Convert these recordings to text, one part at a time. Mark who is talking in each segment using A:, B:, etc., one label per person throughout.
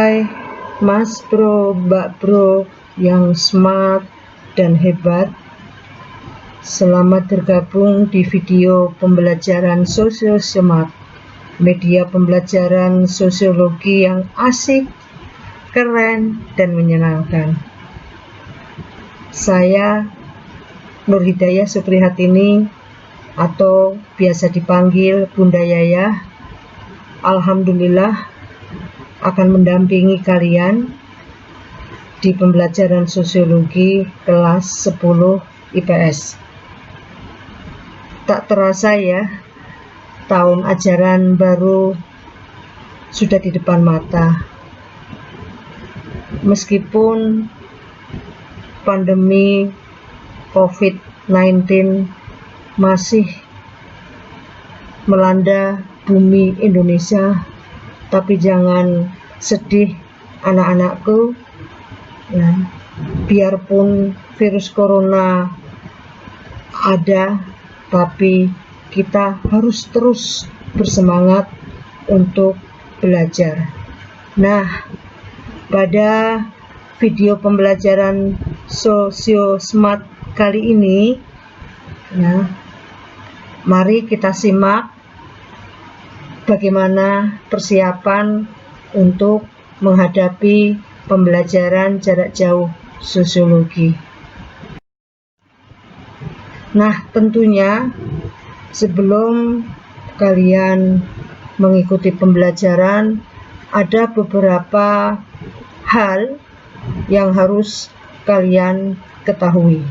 A: Hai Mas Bro, Mbak Bro yang smart dan hebat. Selamat bergabung di video pembelajaran Sosio-Smart, media pembelajaran sosiologi yang asik, keren, dan menyenangkan. Saya Nur Hidayah Suprihatini atau biasa dipanggil Bunda Yayah. Alhamdulillah akan mendampingi kalian di pembelajaran sosiologi kelas 10 IPS. Tak terasa ya, tahun ajaran baru sudah di depan mata. Meskipun pandemi COVID-19 masih melanda bumi Indonesia, tapi jangan sedih anak-anakku ya, biarpun virus corona ada, tapi kita harus terus bersemangat untuk belajar. Nah, pada video pembelajaran Sosio-Smart kali ini ya, mari kita simak bagaimana persiapan untuk menghadapi pembelajaran jarak jauh sosiologi. Nah, tentunya sebelum kalian mengikuti pembelajaran, ada beberapa hal yang harus kalian ketahui.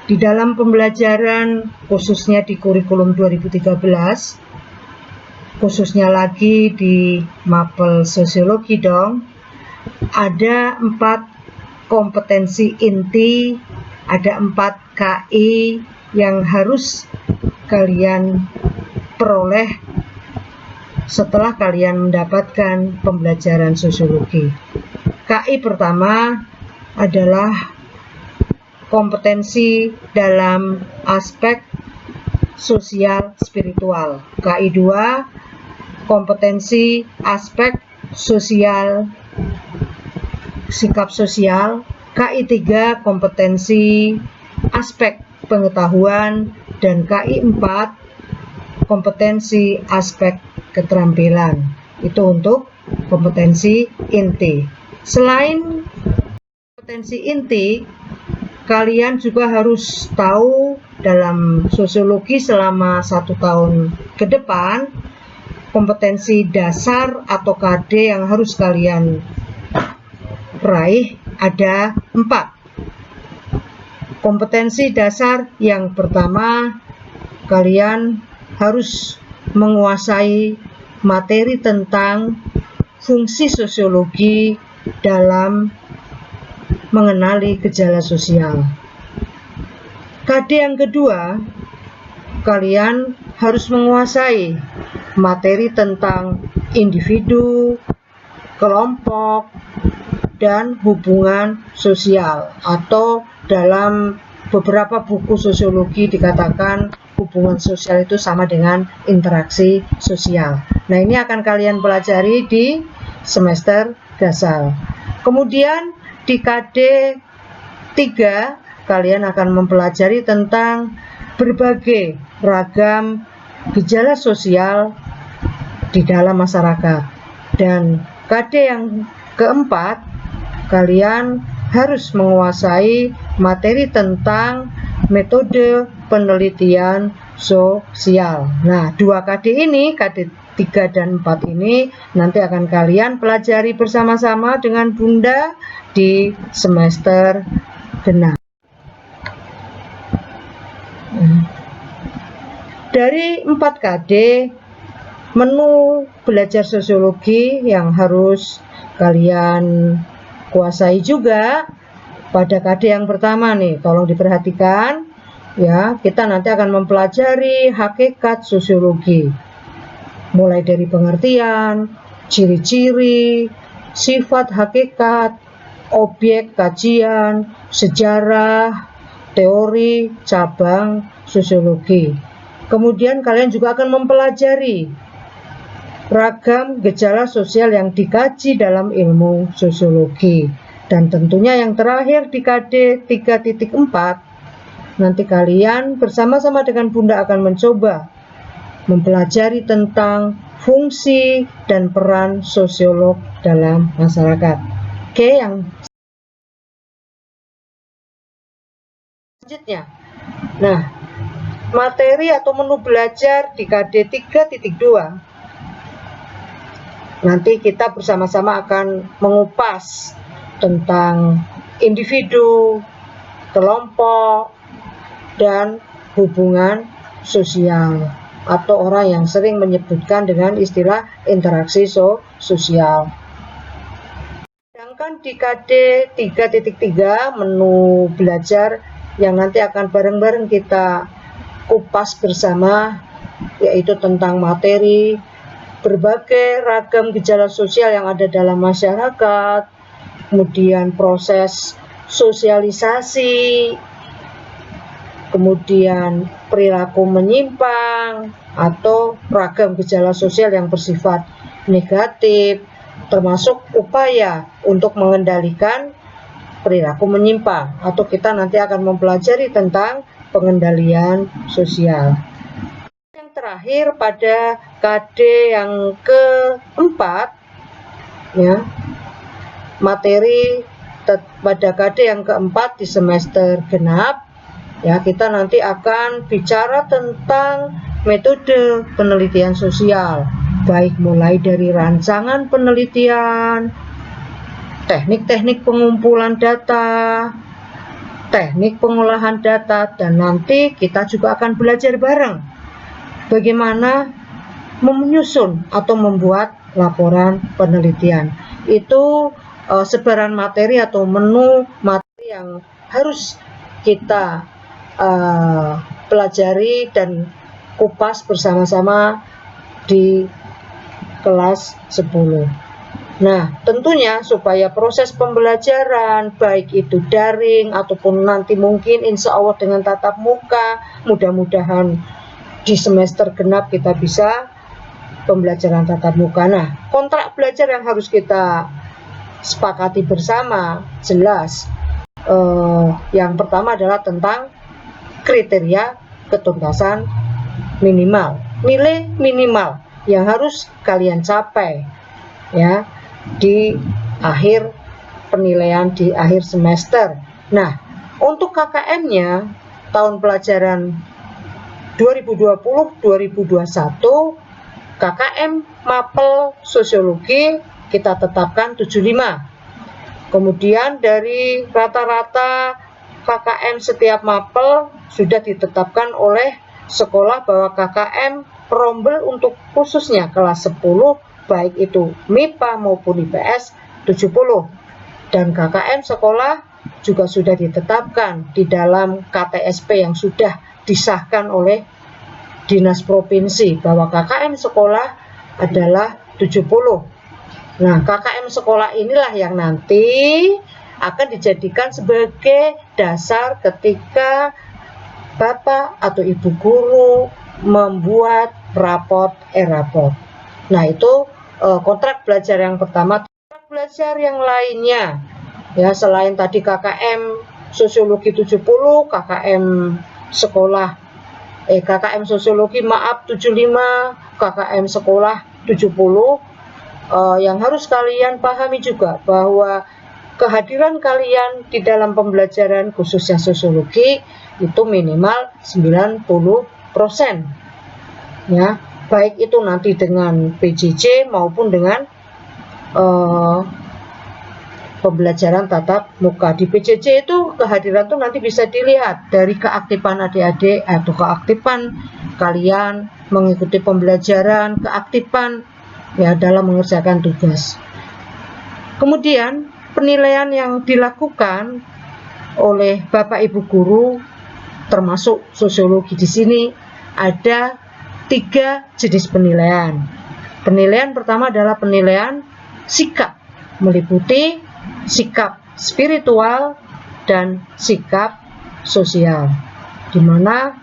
A: Di dalam pembelajaran, khususnya di kurikulum 2013, khususnya lagi di mapel sosiologi dong, ada 4 kompetensi inti, ada 4 KI yang harus kalian peroleh setelah kalian mendapatkan pembelajaran sosiologi. KI pertama adalah kompetensi dalam aspek sosial spiritual. KI 2 kompetensi aspek sosial sikap sosial. KI 3 kompetensi aspek pengetahuan, dan KI 4 kompetensi aspek keterampilan. Itu untuk kompetensi inti. Selain kompetensi inti, kalian juga harus tahu dalam sosiologi selama 1 tahun ke depan, kompetensi dasar atau KD yang harus kalian raih ada 4. Kompetensi dasar yang pertama, kalian harus menguasai materi tentang fungsi sosiologi dalam mengenali gejala sosial. KD yang kedua, kalian harus menguasai materi tentang individu, kelompok, dan hubungan sosial, atau dalam beberapa buku sosiologi dikatakan hubungan sosial itu sama dengan interaksi sosial. Nah, ini akan kalian pelajari di semester dasar. Kemudian di KD 3 kalian akan mempelajari tentang berbagai ragam gejala sosial di dalam masyarakat. Dan KD yang keempat, kalian harus menguasai materi tentang metode penelitian sosial. Nah, 2 KD ini, KD 3 dan 4 ini nanti akan kalian pelajari bersama-sama dengan Bunda di semester genap. Dari 4 KD, menu belajar sosiologi yang harus kalian kuasai juga pada KD yang pertama nih, tolong diperhatikan ya, kita nanti akan mempelajari hakikat sosiologi, mulai dari pengertian, ciri-ciri, sifat hakikat, objek kajian, sejarah, teori, cabang sosiologi. Kemudian kalian juga akan mempelajari ragam gejala sosial yang dikaji dalam ilmu sosiologi. Dan tentunya yang terakhir di KD 3.4, nanti kalian bersama-sama dengan Bunda akan mencoba mempelajari tentang fungsi dan peran sosiolog dalam masyarakat. Oke, yang selanjutnya. Nah, materi atau menu belajar di KD 3.2. Nanti kita bersama-sama akan mengupas tentang individu, kelompok, dan hubungan sosial, atau orang yang sering menyebutkan dengan istilah interaksi sosial. Sedangkan di KD 3.3 menu belajar yang nanti akan bareng-bareng kita kupas bersama, yaitu tentang materi berbagai ragam gejala sosial yang ada dalam masyarakat, kemudian proses sosialisasi, kemudian perilaku menyimpang atau ragam gejala sosial yang bersifat negatif, termasuk upaya untuk mengendalikan perilaku menyimpang, atau kita nanti akan mempelajari tentang pengendalian sosial. Yang terakhir pada KD yang keempat, ya, materi pada KD yang keempat di semester genap, ya, kita nanti akan bicara tentang metode penelitian sosial, baik mulai dari rancangan penelitian, teknik-teknik pengumpulan data, teknik pengolahan data, dan nanti kita juga akan belajar bareng bagaimana menyusun atau membuat laporan penelitian. Itu sebaran materi atau menu materi yang harus kita pelajari dan kupas bersama-sama di kelas 10. Nah, tentunya supaya proses pembelajaran baik itu daring ataupun nanti mungkin insya Allah dengan tatap muka, mudah-mudahan di semester genap kita bisa pembelajaran tatap muka. Nah, kontrak belajar yang harus kita sepakati bersama jelas. Yang pertama adalah tentang kriteria ketuntasan minimal, nilai minimal yang harus kalian capai, ya, di akhir penilaian di akhir semester. Nah, untuk KKM-nya tahun pelajaran 2020-2021 KKM Mapel Sosiologi kita tetapkan 75. Kemudian dari rata-rata KKM setiap mapel sudah ditetapkan oleh sekolah bahwa KKM Rombel untuk khususnya kelas 10 baik itu MIPA maupun IPS 70, dan KKM sekolah juga sudah ditetapkan di dalam KTSP yang sudah disahkan oleh Dinas Provinsi bahwa KKM sekolah adalah 70. Nah, KKM sekolah inilah yang nanti akan dijadikan sebagai dasar ketika Bapak atau Ibu guru membuat raport raport. Nah, itu kontrak belajar yang pertama. Kontrak belajar yang lainnya, ya, selain tadi KKM Sosiologi 70, KKM sekolah KKM Sosiologi 75, KKM sekolah 70, yang harus kalian pahami juga bahwa kehadiran kalian di dalam pembelajaran khususnya sosiologi itu minimal 90%, ya, baik itu nanti dengan PJJ maupun dengan pembelajaran tatap muka. Di PJJ itu kehadiran itu nanti bisa dilihat dari keaktifan adik-adik atau keaktifan kalian mengikuti pembelajaran, keaktifan, ya, dalam mengerjakan tugas. Kemudian penilaian yang dilakukan oleh Bapak Ibu guru termasuk sosiologi di sini ada 3 jenis penilaian. Penilaian pertama adalah penilaian sikap, meliputi sikap spiritual dan sikap sosial, di mana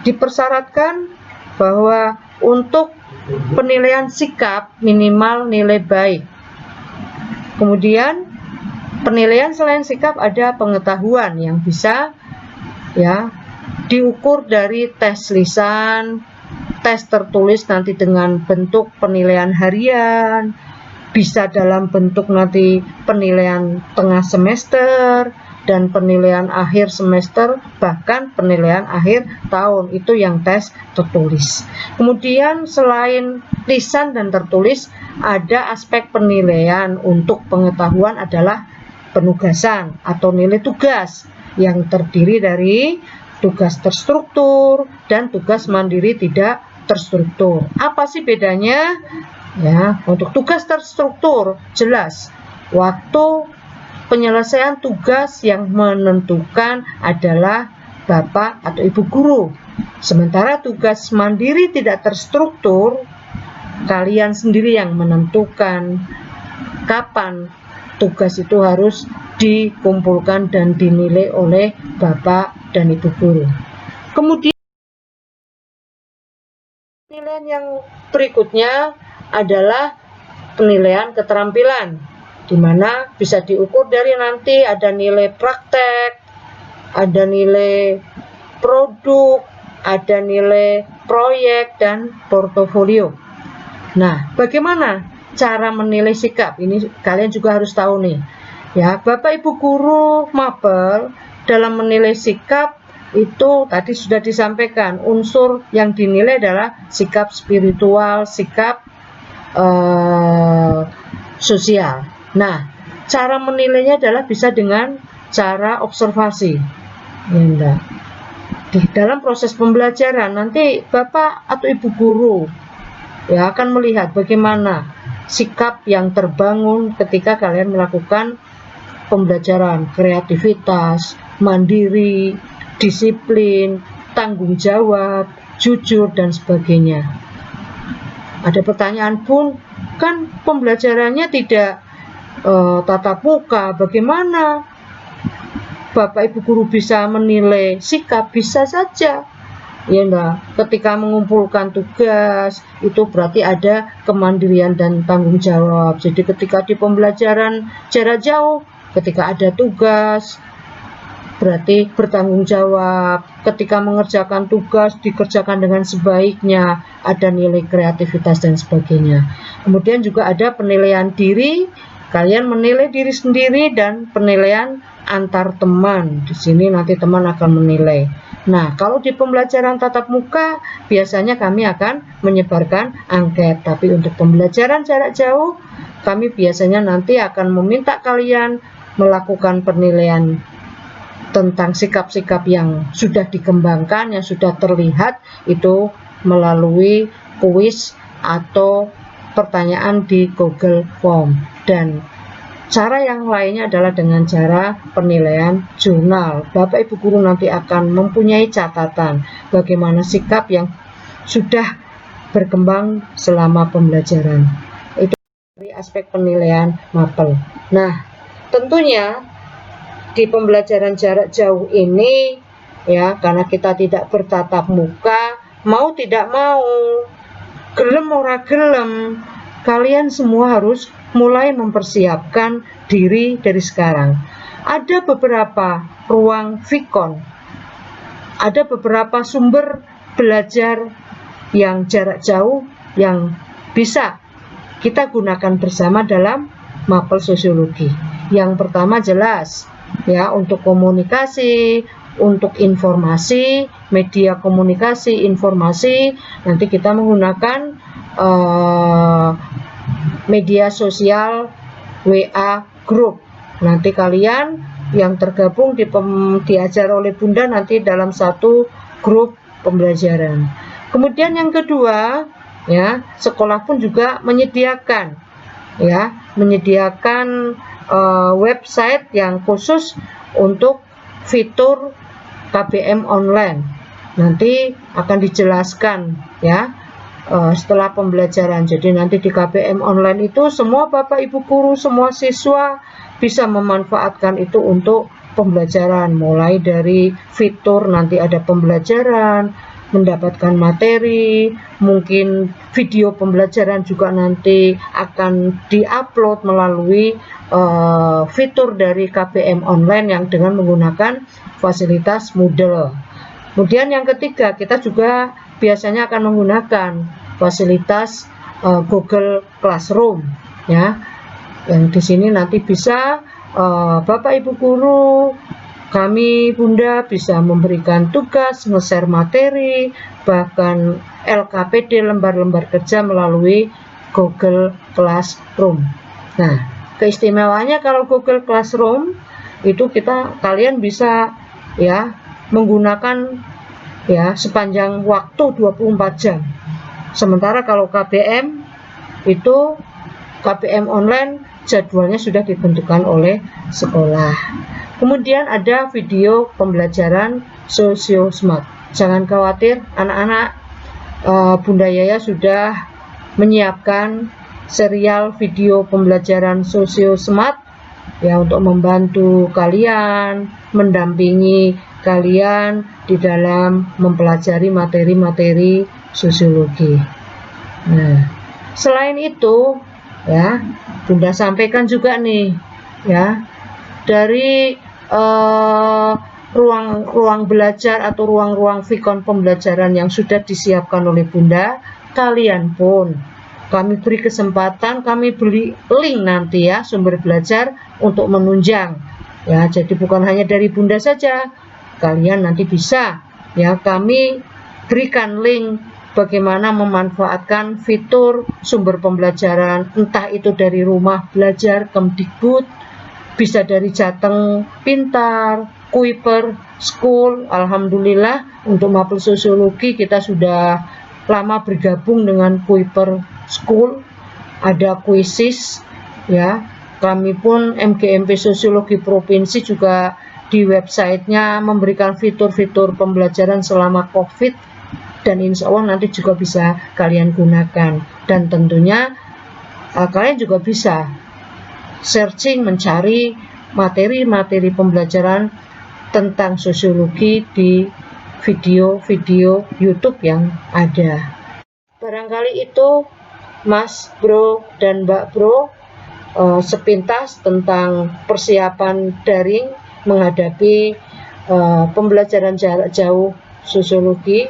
A: dipersyaratkan bahwa untuk penilaian sikap minimal nilai baik. Kemudian penilaian selain sikap ada pengetahuan yang bisa ya diukur dari tes lisan, tes tertulis nanti dengan bentuk penilaian harian, bisa dalam bentuk nanti penilaian tengah semester dan penilaian akhir semester, bahkan penilaian akhir tahun, itu yang tes tertulis. Kemudian selain lisan dan tertulis, ada aspek penilaian untuk pengetahuan adalah penugasan atau nilai tugas yang terdiri dari tugas terstruktur dan tugas mandiri tidak terstruktur. Apa sih bedanya? Ya, untuk tugas terstruktur jelas waktu penyelesaian tugas yang menentukan adalah Bapak atau Ibu guru. Sementara tugas mandiri tidak terstruktur, kalian sendiri yang menentukan kapan tugas itu harus dikumpulkan dan dinilai oleh Bapak dan Ibu guru. Kemudian penilaian yang berikutnya adalah penilaian keterampilan, di mana bisa diukur dari nanti ada nilai praktek, ada nilai produk, ada nilai proyek, dan portofolio. Nah, bagaimana cara menilai sikap? Ini kalian juga harus tahu nih. Ya, Bapak Ibu guru mapel dalam menilai sikap itu tadi sudah disampaikan, unsur yang dinilai adalah sikap spiritual, sikap sosial. Nah, cara menilainya adalah bisa dengan cara observasi. Ya, di dalam proses pembelajaran nanti Bapak atau Ibu guru ya akan melihat bagaimana sikap yang terbangun ketika kalian melakukan pembelajaran, kreativitas, mandiri, disiplin, tanggung jawab, jujur, dan sebagainya. Ada pertanyaan pun, kan pembelajarannya tidak tatap muka, bagaimana Bapak Ibu guru bisa menilai sikap? Bisa saja. Ya enggak, ketika mengumpulkan tugas itu berarti ada kemandirian dan tanggung jawab. Jadi ketika di pembelajaran jarak jauh, ketika ada tugas berarti bertanggung jawab. Ketika mengerjakan tugas dikerjakan dengan sebaiknya, ada nilai kreativitas dan sebagainya. Kemudian juga ada penilaian diri, kalian menilai diri sendiri, dan penilaian antar teman. Di sini nanti teman akan menilai. Nah, kalau di pembelajaran tatap muka biasanya kami akan menyebarkan angket, tapi untuk pembelajaran jarak jauh kami biasanya nanti akan meminta kalian melakukan penilaian tentang sikap-sikap yang sudah dikembangkan, yang sudah terlihat itu melalui kuis atau pertanyaan di Google Form. Dan cara yang lainnya adalah dengan cara penilaian jurnal. Bapak Ibu guru nanti akan mempunyai catatan bagaimana sikap yang sudah berkembang selama pembelajaran. Itu dari aspek penilaian mapel. Nah, tentunya di pembelajaran jarak jauh ini ya, karena kita tidak bertatap muka, mau tidak mau, gelem ora gelem, kalian semua harus mulai mempersiapkan diri dari sekarang. Ada beberapa ruang Vicon, ada beberapa sumber belajar yang jarak jauh yang bisa kita gunakan bersama dalam mapel sosiologi. Yang pertama jelas ya, untuk komunikasi, untuk informasi, media komunikasi, informasi, nanti kita menggunakan media sosial WA group. Nanti kalian yang tergabung diajar oleh Bunda nanti dalam satu grup pembelajaran. Kemudian yang kedua ya, sekolah pun juga menyediakan website yang khusus untuk fitur KBM online. Nanti akan dijelaskan ya setelah pembelajaran. Jadi nanti di KBM online itu semua Bapak Ibu guru, semua siswa bisa memanfaatkan itu untuk pembelajaran, mulai dari fitur nanti ada pembelajaran, mendapatkan materi, mungkin video pembelajaran juga nanti akan diupload melalui fitur dari KBM online yang dengan menggunakan fasilitas Moodle. Kemudian yang ketiga, kita juga biasanya akan menggunakan fasilitas Google Classroom, ya. Yang di sini nanti bisa Bapak Ibu guru, kami Bunda bisa memberikan tugas, nge-share materi, bahkan LKPD lembar-lembar kerja melalui Google Classroom. Nah, keistimewaannya kalau Google Classroom itu kalian bisa ya menggunakan ya sepanjang waktu 24 jam. Sementara kalau KBM itu KBM online jadwalnya sudah ditentukan oleh sekolah. Kemudian ada video pembelajaran Sosio Smart. Jangan khawatir anak-anak, Bunda Yaya sudah menyiapkan serial video pembelajaran Sosio Smart ya untuk membantu kalian, mendampingi kalian di dalam mempelajari materi-materi sosiologi. Nah, selain itu ya, Bunda sampaikan juga nih ya, dari ruang belajar atau ruang-ruang vikon pembelajaran yang sudah disiapkan oleh Bunda, kalian pun kami beri kesempatan, kami beri link nanti ya sumber belajar untuk menunjang ya. Jadi bukan hanya dari Bunda saja, kalian nanti bisa ya kami berikan link bagaimana memanfaatkan fitur sumber pembelajaran, entah itu dari Rumah Belajar Kemdikbud, bisa dari Jateng Pintar, Kuiper School. Alhamdulillah untuk mapel sosiologi kita sudah lama bergabung dengan Kuiper School, ada kuisis ya. Kami pun MGMP Sosiologi Provinsi juga di websitenya memberikan fitur-fitur pembelajaran selama COVID, dan insya Allah nanti juga bisa kalian gunakan. Dan tentunya kalian juga bisa searching, mencari materi-materi pembelajaran tentang sosiologi di video-video YouTube yang ada. Barangkali itu Mas Bro dan Mbak Bro sepintas tentang persiapan daring menghadapi pembelajaran jarak jauh sosiologi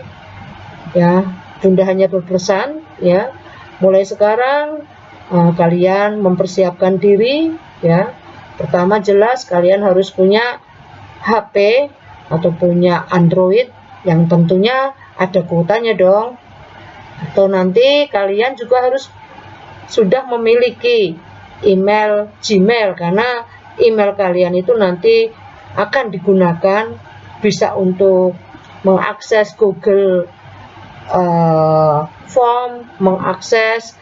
A: ya. Bunda hanya berpesan ya, mulai sekarang kalian mempersiapkan diri ya. Pertama jelas kalian harus punya HP atau punya Android yang tentunya ada kuotanya dong. Atau nanti kalian juga harus sudah memiliki email Gmail, karena email kalian itu nanti akan digunakan bisa untuk mengakses Google Form, mengakses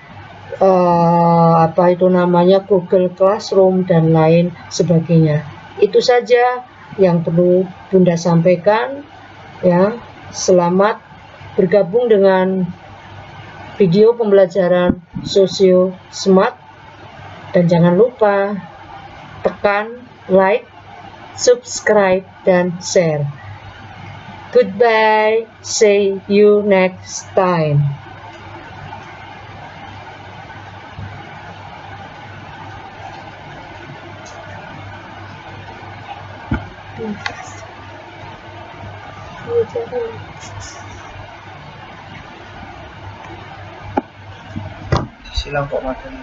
A: Google Classroom dan lain sebagainya. Itu saja yang perlu Bunda sampaikan ya. Selamat bergabung dengan video pembelajaran Sosio Smart, dan jangan lupa tekan like, subscribe, dan share. Goodbye, see you next time.
B: Silang kok materi.